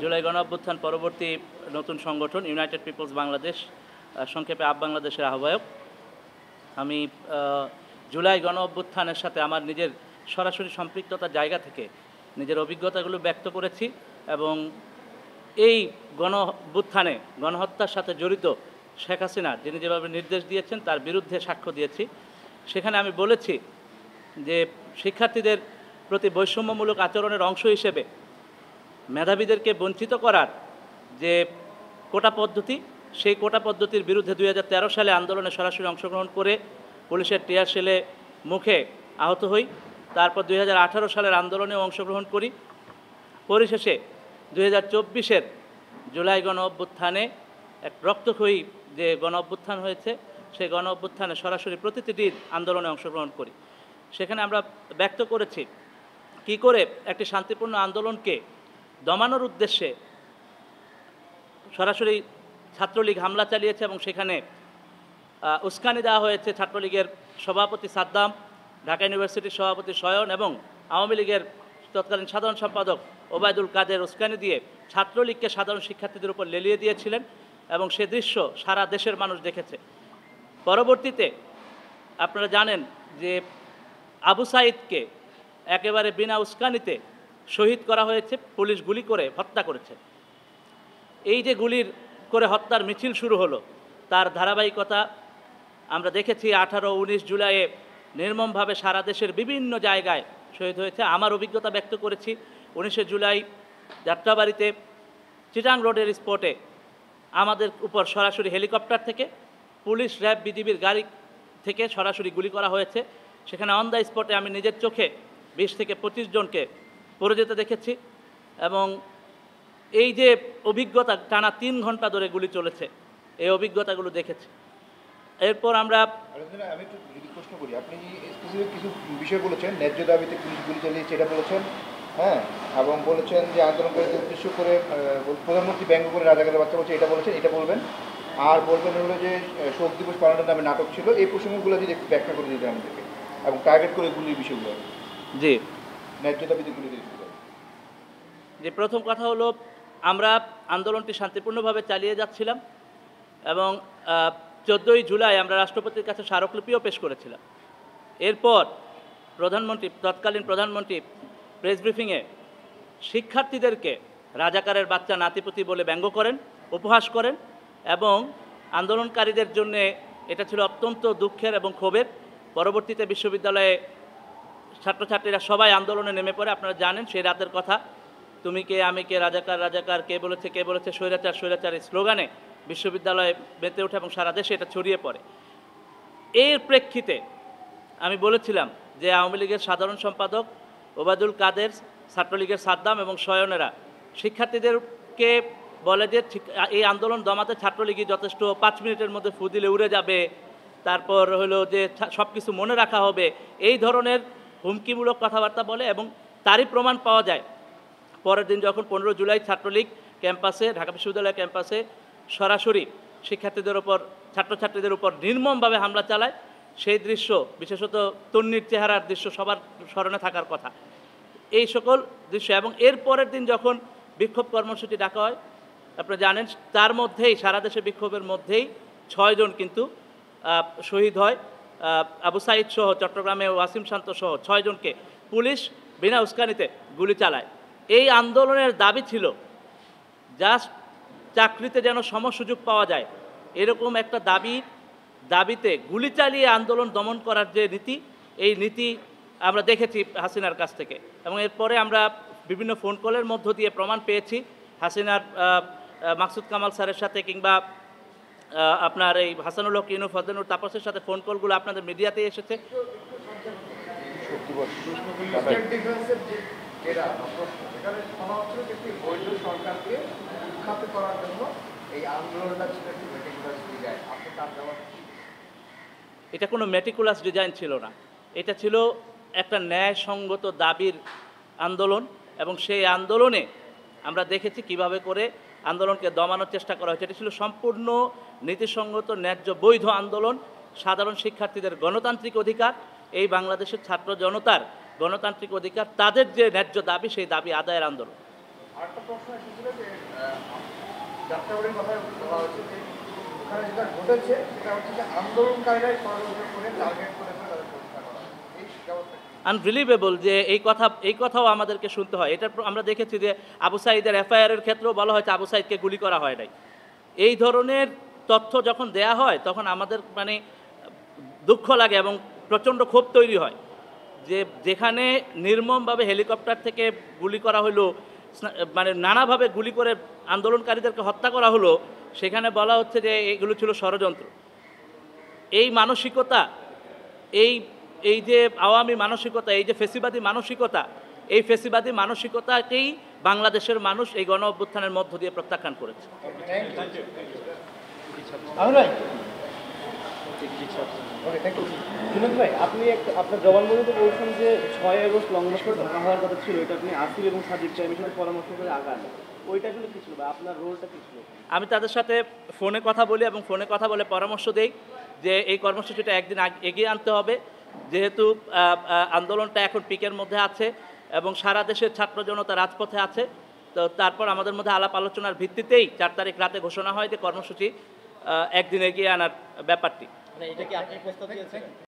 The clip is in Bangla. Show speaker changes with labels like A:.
A: জুলাই গণঅভ্যুত্থান পরবর্তী নতুন সংগঠন ইউনাইটেড পিপলস বাংলাদেশ, সংক্ষেপে আপ বাংলাদেশের আহ্বায়ক। আমি জুলাই গণঅভ্যুত্থানের সাথে আমার নিজের সরাসরি সম্পৃক্ততার জায়গা থেকে নিজের অভিজ্ঞতাগুলো ব্যক্ত করেছি এবং এই গণঅভ্যুত্থানে গণহত্যার সাথে জড়িত শেখ হাসিনা যিনি যেভাবে নির্দেশ দিয়েছেন তার বিরুদ্ধে সাক্ষ্য দিয়েছি। সেখানে আমি বলেছি যে শিক্ষার্থীদের প্রতি বৈষম্যমূলক আচরণের অংশ হিসেবে মেধাবীদেরকে বঞ্চিত করার যে কোটা পদ্ধতি, সেই কোটা পদ্ধতির বিরুদ্ধে 2013 সালে আন্দোলনে সরাসরি অংশগ্রহণ করে পুলিশের টিয়ার শেলে মুখে আহত হই। তারপর 2018 সালের আন্দোলনেও অংশগ্রহণ করি। পরিশেষে 2024-এর জুলাই গণ অভ্যুত্থানে এক রক্তক্ষয়ী যে গণ অভ্যুত্থান হয়েছে, সেই গণ অভ্যুত্থানে সরাসরি প্রতিটি দিন আন্দোলনে অংশগ্রহণ করি। সেখানে আমরা ব্যক্ত করেছি কি করে একটি শান্তিপূর্ণ আন্দোলনকে দমানোর উদ্দেশ্যে সরাসরি ছাত্রলীগ হামলা চালিয়েছে এবং সেখানে উস্কানি দেওয়া হয়েছে ছাত্রলীগের সভাপতি সাদ্দাম, ঢাকা ইউনিভার্সিটির সভাপতি শয়ন এবং আওয়ামী লীগের তৎকালীন সাধারণ সম্পাদক ওবায়দুল কাদের উস্কানি দিয়ে ছাত্রলীগকে সাধারণ শিক্ষার্থীদের উপর লেলিয়ে দিয়েছিলেন এবং সে দৃশ্য সারা দেশের মানুষ দেখেছে। পরবর্তীতে আপনারা জানেন যে আবু সাঈদকে একেবারে বিনা উস্কানিতে শহীদ করা হয়েছে, পুলিশ গুলি করে হত্যা করেছে। এই যে গুলির করে হত্যার মিছিল শুরু হলো, তার ধারাবাহিকতা আমরা দেখেছি। 18-19 জুলাইয়ে নির্মমভাবে সারা দেশের বিভিন্ন জায়গায় শহীদ হয়েছে। আমার অভিজ্ঞতা ব্যক্ত করেছি 19 জুলাই যাত্রাবাড়িতে চিটাং রোডের স্পটে আমাদের উপর সরাসরি হেলিকপ্টার থেকে পুলিশ, র্যাব, বিজিবির গাড়ি থেকে সরাসরি গুলি করা হয়েছে। সেখানে অন দ্য স্পটে আমি নিজের চোখে 20 থেকে 25 জনকে পড়ে যেতে দেখেছি এবং এই যে অভিজ্ঞতা, টানা 3 ঘন্টা ধরে গুলি চলেছে, এই অভিজ্ঞতাগুলো দেখেছি। এরপর আমরা
B: আমি একটু যদি প্রশ্ন করি, আপনি স্পেসিফিক কিছু বিষয় বলেছেন, ন্যায্য দাবিতে পুলিশ গুলি চালিয়েছে এটা বলেছেন, হ্যাঁ, এবং বলেছেন যে আন্দোলনকারীদের উদ্দেশ্য করে প্রধানমন্ত্রী ব্যঙ্গ করে রাজাকারের বাচ্চা বলছে, এটা বলেছেন, এটা বলবেন। আর বলবেন হলো যে শোক দিবস পালনের নামে নাটক ছিল। এই প্রসঙ্গগুলো যদি একটু ব্যাখ্যা করে দিতে আমাদেরকে এবং টার্গেট করে গুলির বিষয়গুলো।
A: জি,
B: ন্যায্য দাবিতে গুলি দিতে।
A: যে প্রথম কথা হলো, আমরা আন্দোলনটি শান্তিপূর্ণভাবে চালিয়ে যাচ্ছিলাম এবং 14 জুলাই আমরা রাষ্ট্রপতির কাছে স্মারকলিপিও পেশ করেছিলাম। এরপর তৎকালীন প্রধানমন্ত্রী প্রেস ব্রিফিংয়ে শিক্ষার্থীদেরকে রাজাকারের বাচ্চা নাতিপুতি বলে ব্যঙ্গ করেন, উপহাস করেন এবং আন্দোলনকারীদের জন্য এটা ছিল অত্যন্ত দুঃখের এবং ক্ষোভের। পরবর্তীতে বিশ্ববিদ্যালয়ে ছাত্রছাত্রীরা সবাই আন্দোলনে নেমে পড়ে। আপনারা জানেন সেই রাতের কথা, তুমি কে আমি কে, রাজাকার রাজাকার, কে বলেছে স্বৈরাচার স্বৈরাচার, এই স্লোগানে বিশ্ববিদ্যালয়ে মেতে ওঠে এবং সারা দেশে এটা ছড়িয়ে পড়ে। এর প্রেক্ষিতে আমি বলেছিলাম যে আওয়ামী লীগের সাধারণ সম্পাদক ওবায়দুল কাদের, ছাত্রলীগের সাদ্দাম এবং শয়নেরা শিক্ষার্থীদেরকে বলে যে এই আন্দোলন দমাতে ছাত্রলীগই যথেষ্ট, 5 মিনিটের মধ্যে ফু দিলে উড়ে যাবে, তারপর হলো যে সব কিছু মনে রাখা হবে, এই ধরনের হুমকিমূলক কথাবার্তা বলে এবং তারই প্রমাণ পাওয়া যায়। পরের দিন যখন 15 জুলাই ছাত্রলীগ ক্যাম্পাসে, ঢাকা বিশ্ববিদ্যালয় ক্যাম্পাসে সরাসরি শিক্ষার্থীদের ওপর, ছাত্রছাত্রীদের উপর নির্মমভাবে হামলা চালায়, সেই দৃশ্য, বিশেষত তন্নির চেহারার দৃশ্য সবার স্মরণে থাকার কথা। এই সকল দৃশ্য এবং এর পরের দিন যখন বিক্ষোভ কর্মসূচি ডাকা হয়, আপনারা জানেন তার মধ্যেই, সারা দেশে বিক্ষোভের মধ্যেই 6 জন কিন্তু শহীদ হয়। আবু সাঈদ সহ, চট্টগ্রামে ওয়াসিম শান্ত সহ 6 জনকে পুলিশ বিনা উস্কানিতে গুলি চালায়। এই আন্দোলনের দাবি ছিল জাস্ট চাকরিতে যেন সমসুযোগ পাওয়া যায়, এরকম একটা দাবিতে গুলি চালিয়ে আন্দোলন দমন করার যে নীতি, এই নীতি আমরা দেখেছি হাসিনার কাছ থেকে এবং এরপরে আমরা বিভিন্ন ফোন কলের মধ্য দিয়ে প্রমাণ পেয়েছি হাসিনার মাকসুদ কামাল স্যারের সাথে কিংবা আপনার এই হাসানুল হক ইনু, ফজলুর তাপসের সাথে ফোন কলগুলো আপনাদের মিডিয়াতেই এসেছে। এটা কোনো মেটিকুলাস ডিজাইন ছিল না, এটা ছিল একটা ন্যায়সঙ্গত দাবির আন্দোলন এবং সেই আন্দোলনে আমরা দেখেছি কিভাবে করে আন্দোলনকে দমানোর চেষ্টা করা হয়েছে। এটা ছিল সম্পূর্ণ নীতিসঙ্গত, ন্যায্য, বৈধ আন্দোলন। সাধারণ শিক্ষার্থীদের গণতান্ত্রিক অধিকার, এই বাংলাদেশের ছাত্র জনতার গণতান্ত্রিক অধিকার, তাদের যে ন্যায্য দাবি, সেই দাবি আদায়ের আন্দোলন।
B: প্রশ্ন এসেছিল যে যাত্রাবাড়ির কথা বলা হচ্ছে যে ওখানে যেটা ঘটেছে সেটা হচ্ছে যে আন্দোলনকারীরাই ষড়যন্ত্র করে টার্গেট করে তাদের পরীক্ষা করা হয়। এই ব্যবস্থা
A: আনবিলিভেবল যে এই কথাও আমাদেরকে শুনতে হয়। আমরা দেখেছি যে আবু সাঈদের এফআইআরের ক্ষেত্রেও বলা হয়েছে আবু সাঈদকে গুলি করা হয় নাই। এই ধরনের তথ্য যখন দেয়া হয় তখন আমাদের মানে দুঃখ লাগে এবং প্রচণ্ড ক্ষোভ তৈরি হয় যে যেখানে নির্মমভাবে হেলিকপ্টার থেকে গুলি করা হলো, মানে নানাভাবে গুলি করে আন্দোলনকারীদেরকে হত্যা করা হলো, সেখানে বলা হচ্ছে যে এগুলো ছিল ষড়যন্ত্র। এই মানসিকতা, এই এই যে আওয়ামী মানসিকতা, এই যে ফেসিবাদী মানসিকতা, এই ফেসিবাদী মানসিকতাকেই বাংলাদেশের মানুষ এই গণ অভ্যুত্থানের মধ্য দিয়ে প্রত্যাখ্যান করেছে।
C: বিনোদ ভাই, আপনি আপনার জবানবন্দিতে বলছেন যে 6 আগস্ট লংমার্চে ধরা হওয়ার কথা ছিল, এটা আপনি আসিফ এবং সাদিক সাহেবের সাথে পরামর্শ করে আগান, ওইটা আসলে কী ছিল বা আপনার রোলটা কী ছিল?
A: আমি তাদের সাথে ফোনে কথা বলি এবং ফোনে কথা বলে পরামর্শ দেই যে এই কর্মসূচিটা একদিন এগিয়ে আনতে হবে, যেহেতু আন্দোলনটা এখন পিকের মধ্যে আছে এবং সারা দেশের ছাত্র জনতা রাজপথে আছে। তো তারপর আমাদের মধ্যে আলাপ আলোচনার ভিত্তিতেই 4 তারিখ রাতে ঘোষণা হয় যে কর্মসূচি একদিন এগিয়ে আনার ব্যাপারটি।
C: এটা কি আপনি প্রস্তাব দিয়েছেন?